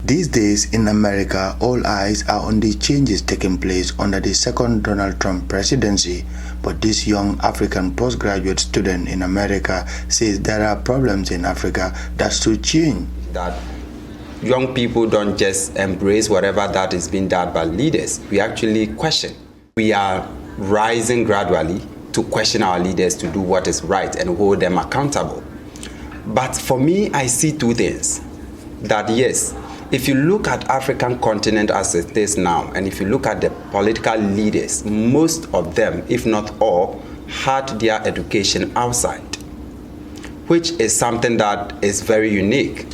These days in America, all eyes are on the changes taking place under the second Donald Trump presidency. But this young African postgraduate student in America says there are problems in Africa that should change. That young people don't just embrace whatever that is being done by leaders. We actually question. We are rising gradually to question our leaders to do what is right and hold them accountable. But for me, I see two things. That yes, if you look at African continent as it is now, and if you look at the political leaders, most of them, if not all, had their education outside, which is something that is very unique.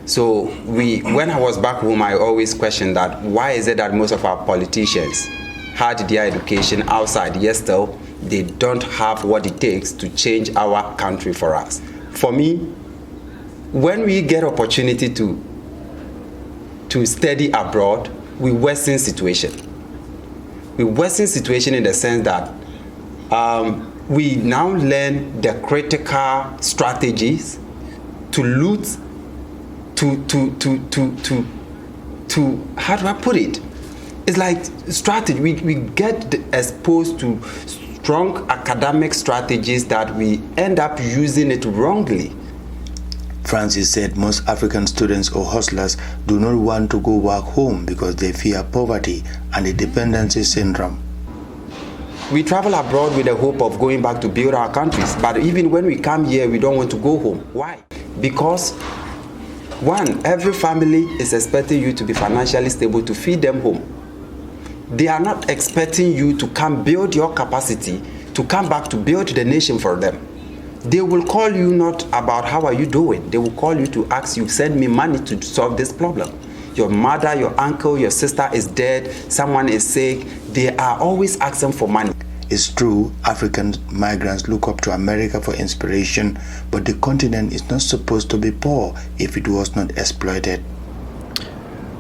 So when I was back home, I always questioned that why is it that most of our politicians had their education outside, yet still they don't have what it takes to change our country for us. For me, when we get opportunity to study abroad, we worsen situation. We worsen situation in the sense that we now learn the critical strategies to loot, to how do I put it? It's like strategy. We get exposed to strong academic strategies that we end up using it wrongly. Francis said most African students or hustlers do not want to go back home because they fear poverty and the dependency syndrome. We travel abroad with the hope of going back to build our countries, but even when we come here, we don't want to go home. Why? Because one, every family is expecting you to be financially stable to feed them home. They are not expecting you to come build your capacity to come back to build the nation for them. They will call you not about how are you doing. They will call you to ask you, send me money to solve this problem. Your mother, your uncle, your sister is dead, someone is sick. They are always asking for money. It's true, African migrants look up to America for inspiration, but the continent is not supposed to be poor if it was not exploited.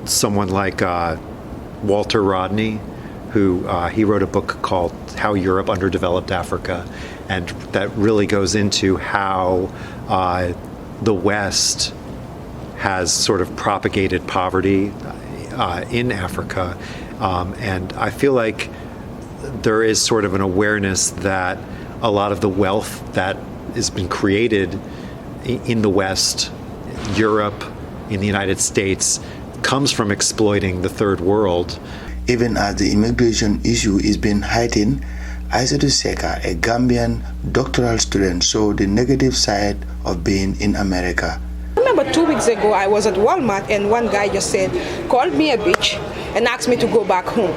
Someone like Walter Rodney, who he wrote a book called How Europe Underdeveloped Africa, and that really goes into how the West has sort of propagated poverty in Africa. And I feel like there is sort of an awareness that a lot of the wealth that has been created in the West, Europe, in the United States, comes from exploiting the third world. Even as the immigration issue is being heightened, Aissatou Seka, a Gambian doctoral student, saw the negative side of being in America. I remember 2 weeks ago I was at Walmart and one guy just called me a bitch and asked me to go back home.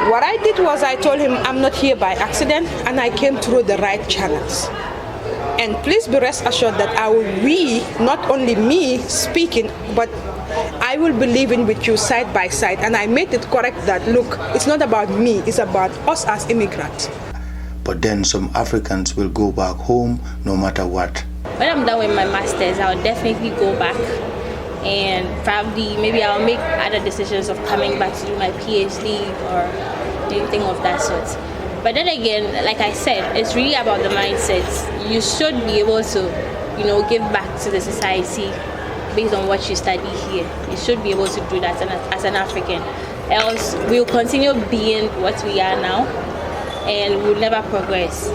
What I did was I told him I'm not here by accident and I came through the right channels. And please be rest assured that not only me speaking, but I will be living with you side by side. And I made it correct that, look, it's not about me, it's about us as immigrants. But then some Africans will go back home no matter what. When I'm done with my master's, I'll definitely go back and probably maybe I'll make other decisions of coming back to do my PhD or anything of that sort. But then again, like I said, it's really about the mindset. You should be able to, give back to the society based on what you study here. You should be able to do that as an African. Else, we'll continue being what we are now and we'll never progress.